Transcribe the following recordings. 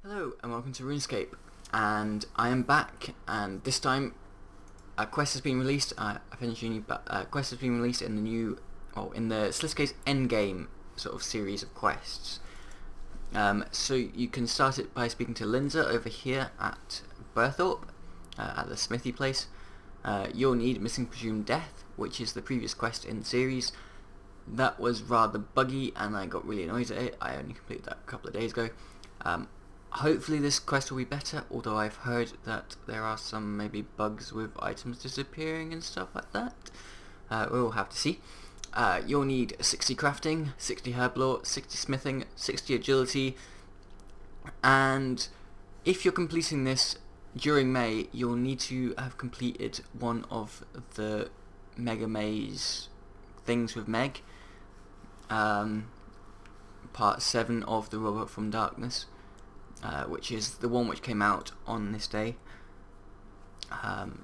Hello and welcome to Runescape, and I am back, and this time a quest has been released. I finished uni, but a quest has been released in the new, in the Sliske's Endgame sort of series of quests. So you can start it by speaking to Lindsay over here at Burthorpe, at the smithy place. You'll need Missing Presumed Death, which is the previous quest in the series. That was rather buggy and I got really annoyed at it. I only completed that a couple of days ago. Hopefully this quest will be better, although I've heard that there are some maybe bugs with items disappearing and stuff like that. We'll have to see. You'll need 60 crafting, 60 herb lore, 60 smithing, 60 agility, and if you're completing this during May, you'll need to have completed one of the Mega Maze things with Meg, part 7 of the Robot from Darkness. Which is the one which came out on this day.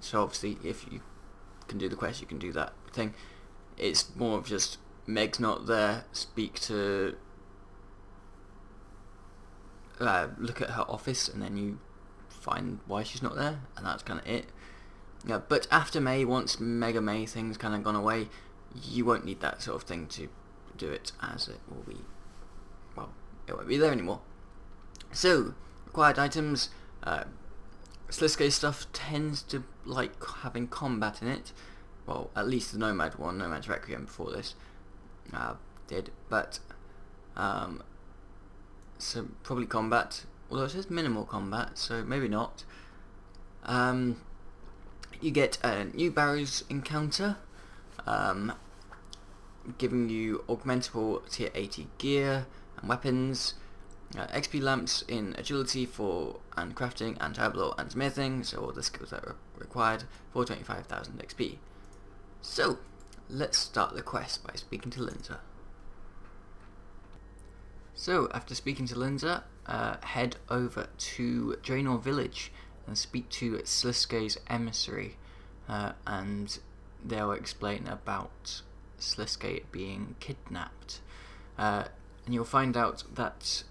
So obviously if you can do the quest, you can do that thing. It's more of just Meg's not there, speak to look at her office, and then you find why she's not there, and that's kind of it. Yeah, but after May, once Mega May thing's kind of gone away, you won't need that sort of thing to do it, as it will be, well, it won't be there anymore. So, required items. Sliske stuff tends to like having combat in it. Well, at least the Nomad one, Nomad's Requiem before this did, but so probably combat. Although it says minimal combat, so maybe not. You get a new barrows encounter, giving you augmentable tier 80 gear and weapons. XP lamps in agility and crafting and herb lore and smithing, so all the skills that are required for 25,000 XP. So, let's start the quest by speaking to Lindsay. So, after speaking to Lindsay, head over to Draenor Village and speak to Sliske's emissary, and they'll explain about Sliske being kidnapped. And you'll find out that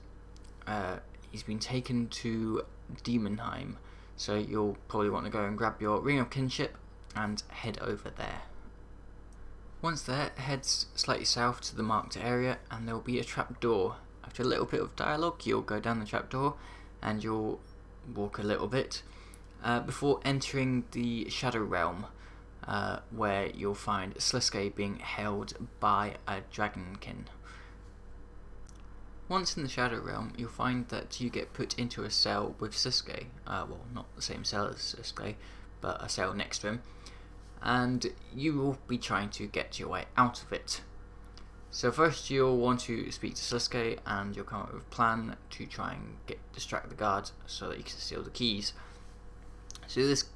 he's been taken to Demonheim, so you'll probably want to go and grab your Ring of Kinship and head over there. Once there, head slightly south to the marked area and there will be a trapdoor. After a little bit of dialogue, you'll go down the trapdoor and you'll walk a little bit before entering the Shadow Realm, where you'll find Sliske being held by a dragonkin. Once in the Shadow Realm, you'll find that you get put into a cell with Sliske. Well, not the same cell as Sliske, but a cell next to him. And you will be trying to get your way out of it. So first you'll want to speak to Sliske, and you'll come up with a plan to try and distract the guards so that you can steal the keys. So do this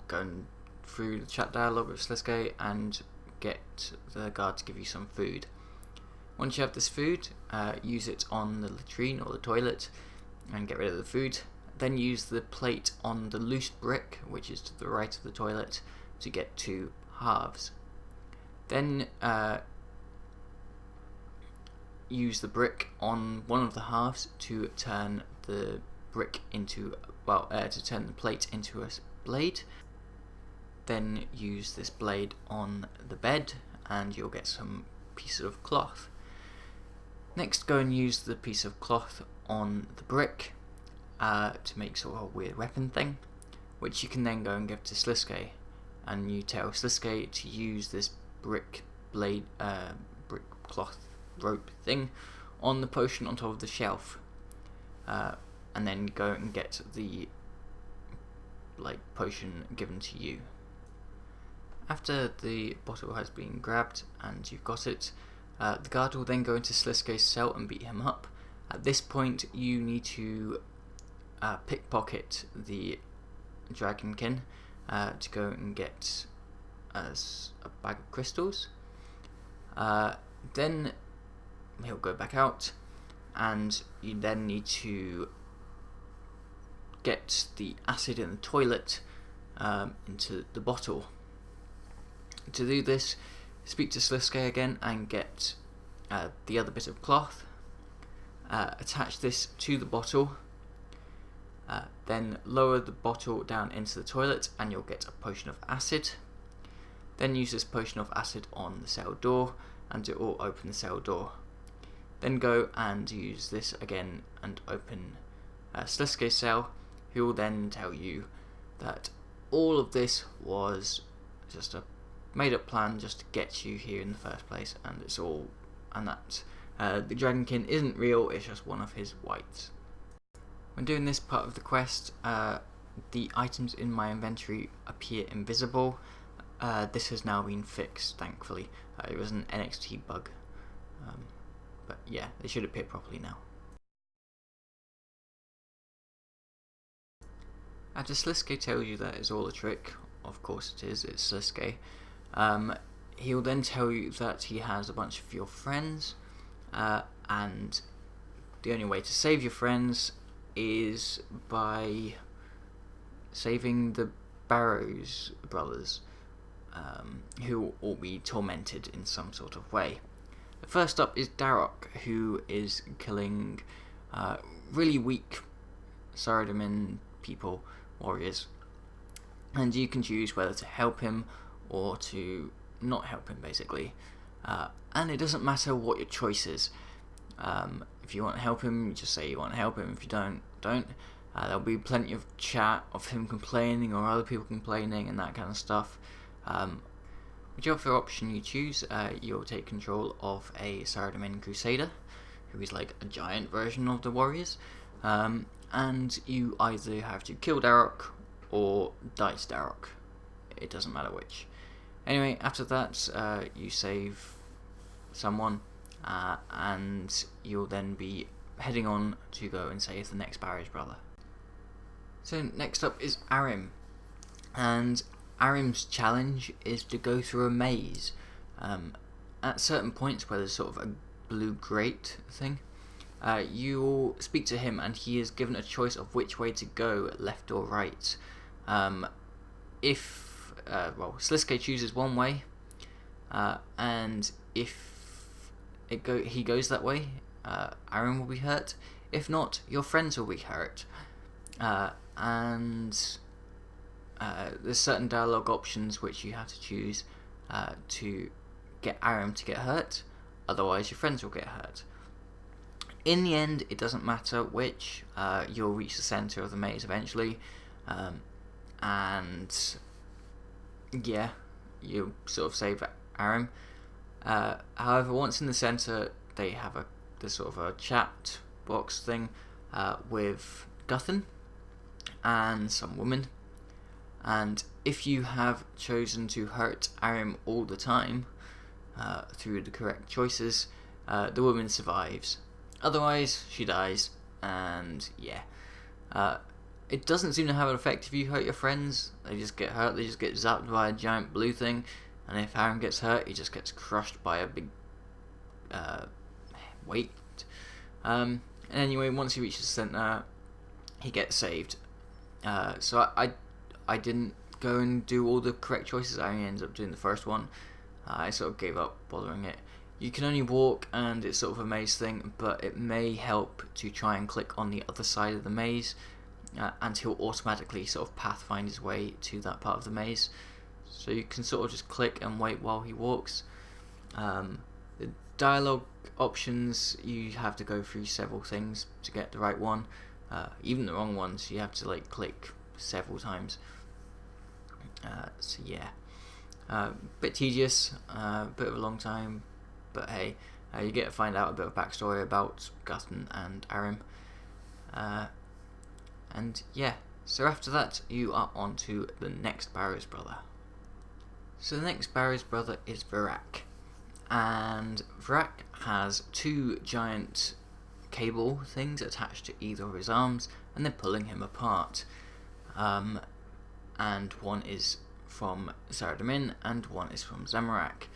going through the chat dialogue with Sliske and get the guard to give you some food. Once you have this food, use it on the latrine or the toilet and get rid of the food. Then use the plate on the loose brick, which is to the right of the toilet, to get 2 halves. Then use the brick on one of the halves to turn the brick into, to turn the plate into a blade. Then use this blade on the bed and you'll get some pieces of cloth. Next, go and use the piece of cloth on the brick to make sort of a weird weapon thing, which you can then go and give to Sliske, and you tell Sliske to use this brick cloth rope thing on the potion on top of the shelf, and then go and get the potion given to you. After the bottle has been grabbed and you've got it, the guard will then go into Sliske's cell and beat him up. At this point, you need to pickpocket the dragonkin to go and get a bag of crystals. Then he'll go back out, and you then need to get the acid in the toilet into the bottle. To do this, speak to Sliske again and get the other bit of cloth. Attach this to the bottle Then lower the bottle down into the toilet and you'll get a potion of acid. Then use this potion of acid on the cell door and it will open the cell door. Then go and use this again and open Sliske's cell, who will then tell you that all of this was just a made up plan just to get you here in the first place, and that the Dragonkin isn't real, it's just one of his wights. When doing this part of the quest, the items in my inventory appear invisible. This has now been fixed, thankfully. It was an NXT bug. But yeah, they should appear properly now. After Sliske tells you that it's all a trick, of course it is, it's Sliske, he'll then tell you that he has a bunch of your friends, and the only way to save your friends is by saving the Barrows brothers, who will all be tormented in some sort of way. First up is Darok, who is killing really weak Saradomin people, warriors, and you can choose whether to help him or to not help him, basically. And it doesn't matter what your choice is. If you want to help him, you just say you want to help him. If you don't. There'll be plenty of chat of him complaining or other people complaining and that kind of stuff. Whichever option you choose, you'll take control of a Saradomin Crusader, who is like a giant version of the warriors, and you either have to kill Darok or dice Darok. It doesn't matter which. Anyway, after that, you save someone, and you'll then be heading on to go and save the next Barrows brother. So next up is Arim, and Arim's challenge is to go through a maze. At certain points where there's sort of a blue grate thing, you'll speak to him and he is given a choice of which way to go, left or right. Sliske chooses one way, and if he goes that way, Arim will be hurt. If not, your friends will be hurt. There's certain dialogue options which you have to choose to get Arim to get hurt, otherwise your friends will get hurt. In the end, it doesn't matter which, you'll reach the centre of the maze eventually, and yeah, you sort of save Arim. However, once in the centre, they have this sort of a chat box thing with Guthan and some women. And if you have chosen to hurt Arim all the time through the correct choices, the woman survives. Otherwise, she dies, and yeah. It doesn't seem to have an effect if you hurt your friends. They just get hurt, they just get zapped by a giant blue thing, and if Arim gets hurt, he just gets crushed by a big weight. And anyway, once he reaches the centre, he gets saved. So I didn't go and do all the correct choices. I only ended up doing the first one. I sort of gave up bothering it. You can only walk, and it's sort of a maze thing, but it may help to try and click on the other side of the maze, and he'll automatically sort of pathfind his way to that part of the maze. So you can sort of just click and wait while he walks. The dialogue options, you have to go through several things to get the right one. Even the wrong ones, you have to like click several times. So yeah, bit tedious, bit of a long time, but hey, you get to find out a bit of backstory about Guthan and Arim. And yeah, so after that you are on to the next Barrows brother. So the next Barrows brother is Virak, and Virak has two giant cable things attached to either of his arms, and they're pulling him apart. And one is from Saradomin and one is from Zamorak.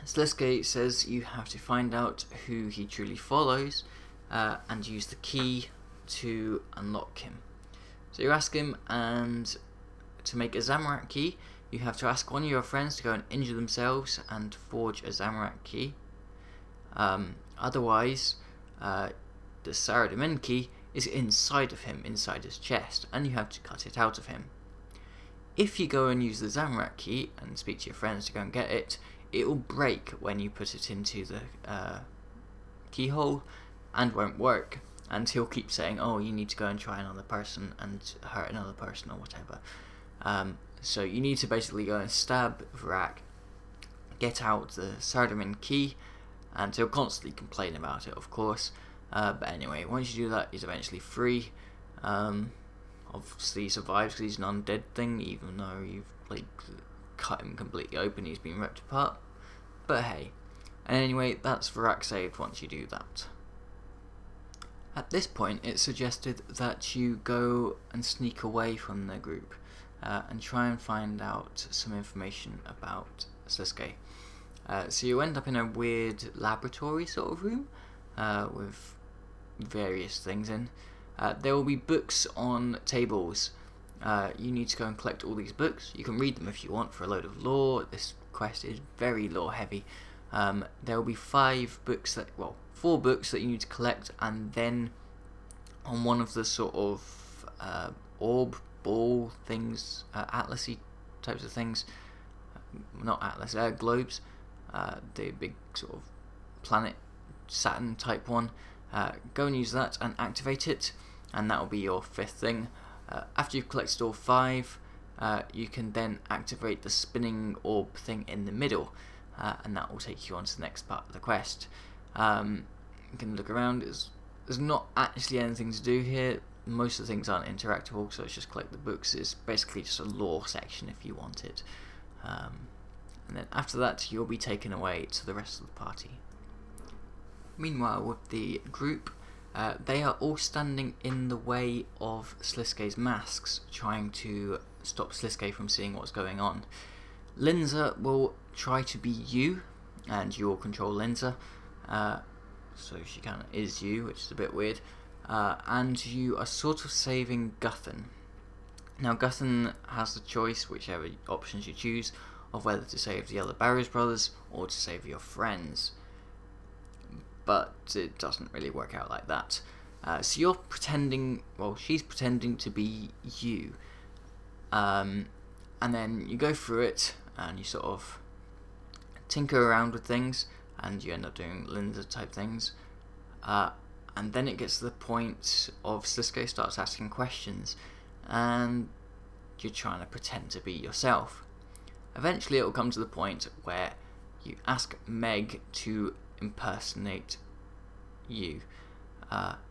Sliske says you have to find out who he truly follows, and use the key to unlock him. So you ask him, and to make a Zamorak key, you have to ask one of your friends to go and injure themselves and forge a Zamorak key. Otherwise, the Saradomin key is inside of him, inside his chest, and you have to cut it out of him. If you go and use the Zamorak key and speak to your friends to go and get it, it will break when you put it into the keyhole and won't work. And he'll keep saying, oh, you need to go and try another person and hurt another person or whatever. So you need to basically go and stab Vrak, get out the Sardamin key, and he'll constantly complain about it, of course. But anyway, once you do that, he's eventually free. Obviously he survives because he's an undead thing, even though you've cut him completely open, he's been ripped apart. But hey. And anyway, that's Vrak saved once you do that. At this point, it's suggested that you go and sneak away from the group and try and find out some information about Sliske. So you end up in a weird laboratory sort of room with various things in. There will be books on tables. You need to go and collect all these books. You can read them if you want for a load of lore. This quest is very lore heavy. There will be 4 books that you need to collect, and then on one of the sort of ball things, atlasy types of things, not atlas, globes, the big sort of planet Saturn type one. Go and use that and activate it, and that will be your 5th thing. After you've collected all 5, you can then activate the spinning orb thing in the middle, and that will take you on to the next part of the quest. You can look around. There's not actually anything to do here. Most of the things aren't interactable, so it's just collect the books. It's basically just a lore section if you want it. And then after that, you'll be taken away to the rest of the party. Meanwhile, with the group, they are all standing in the way of Sliske's masks, trying to stop Sliske from seeing what's going on. Linza will try to be you, and you will control Linza. So she kind of is you, which is a bit weird. And you are sort of saving Guthan. Now Guthan has the choice, whichever options you choose, of whether to save the other Barrows brothers or to save your friends. But it doesn't really work out like that. So you're pretending, she's pretending to be you. And then you go through it and you sort of tinker around with things, and you end up doing Linda type things. And then it gets to the point of Sliske starts asking questions, and you're trying to pretend to be yourself. Eventually it will come to the point where you ask Meg to impersonate you.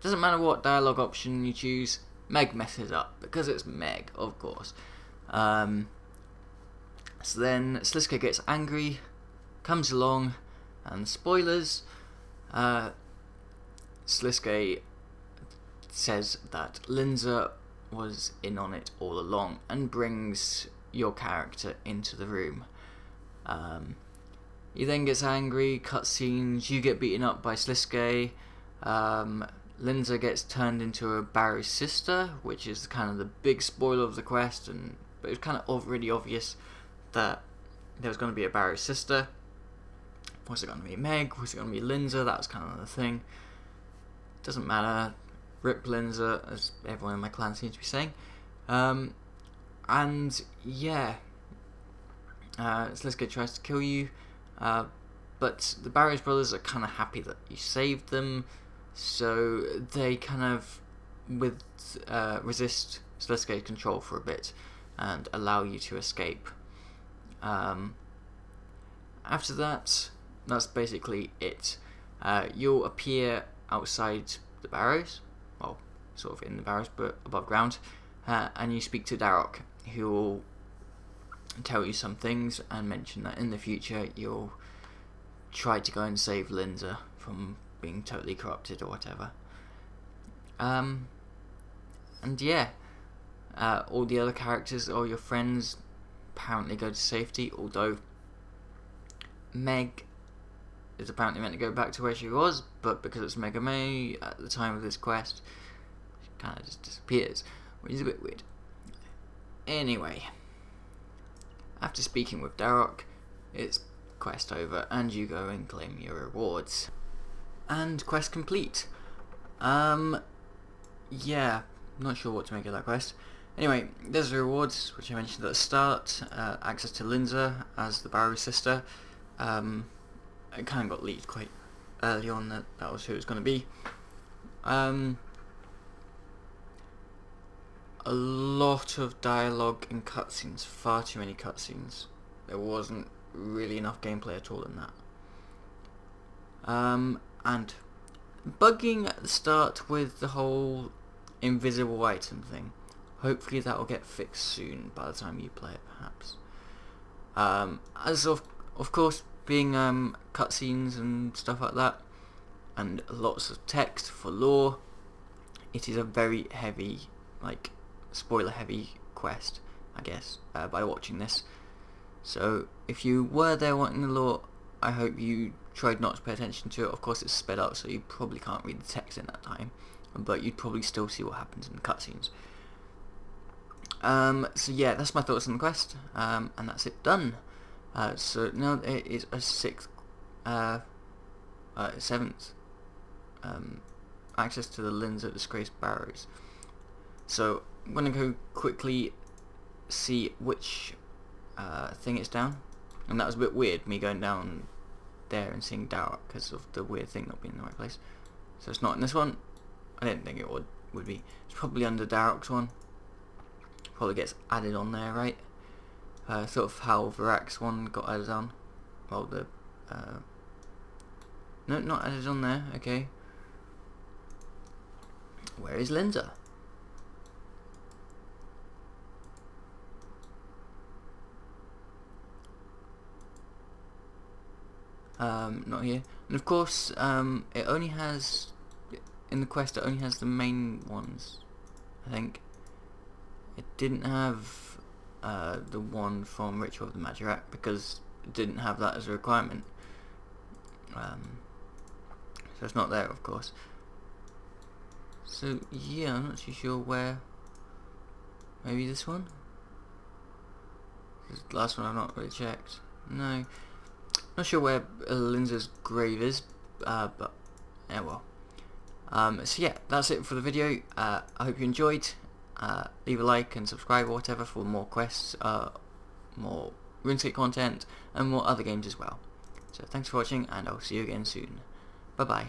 Doesn't matter what dialogue option you choose, Meg messes up, because it's Meg, of course. So then Sliske gets angry, comes along, and spoilers, Sliske says that Linza was in on it all along, and brings your character into the room. He then gets angry, cutscenes, you get beaten up by Sliske, Linza gets turned into a Barrow's sister, which is kind of the big spoiler of the quest, but it's kind of already obvious that there was going to be a Barrow's sister. Was it going to be Meg? Was it going to be Linza? That was kind of the thing. Doesn't matter. Rip Linza, as everyone in my clan seems to be saying. And yeah, Sliske tries to kill you, but the Barrows brothers are kind of happy that you saved them, so they kind of resist Sliske's control for a bit and allow you to escape. After that, that's basically it. You'll appear outside the Barrows, sort of in the Barrows but above ground, and you speak to Darok, who will tell you some things and mention that in the future you'll try to go and save Linza from being totally corrupted or whatever. And yeah, all the other characters or your friends apparently go to safety, although Meg is apparently meant to go back to where she was, but because it's Mega May at the time of this quest, she kind of just disappears, which is a bit weird. Anyway, after speaking with Darok, it's quest over, and you go and claim your rewards. And quest complete. yeah, not sure what to make of that quest. Anyway, there's the rewards, which I mentioned at the start. Access to Linza as the Barrows sister. It kind of got leaked quite early on that was who it was going to be. A lot of dialogue and cutscenes, far too many cutscenes. There wasn't really enough gameplay at all in that. And bugging at the start with the whole invisible item thing. Hopefully that will get fixed soon by the time you play it, perhaps. As of course, being cutscenes and stuff like that, and lots of text for lore, it is a very heavy, like, spoiler heavy quest, I guess, by watching this. So if you were there wanting the lore, I hope you tried not to pay attention to it. Of course it's sped up, so you probably can't read the text in that time, but you'd probably still see what happens in the cutscenes. So yeah, that's my thoughts on the quest, and that's it done. So now it is a seventh access to the Linza Disgraced Barrows. So I'm going to go quickly see which thing it's down, and that was a bit weird, me going down there and seeing Dark because of the weird thing not being in the right place. So it's not in this one. I didn't think it would be. It's probably under Dark's one. Probably gets added on there, right? Sort of how Virak's one got added on. Well, no, not added on there. Okay. Where is Linza? Not here. And of course, it only has, in the quest, it only has the main ones, I think. It didn't have the one from Ritual of the Magirak because it didn't have that as a requirement. So it's not there, of course. So yeah, I'm not too sure where. Maybe this one? This is the last one I've not really checked. No. Not sure where Linza's grave is, but yeah, well. So yeah, that's it for the video. I hope you enjoyed. Leave a like and subscribe or whatever for more quests, more RuneScape content, and more other games as well. So thanks for watching, and I'll see you again soon. Bye bye.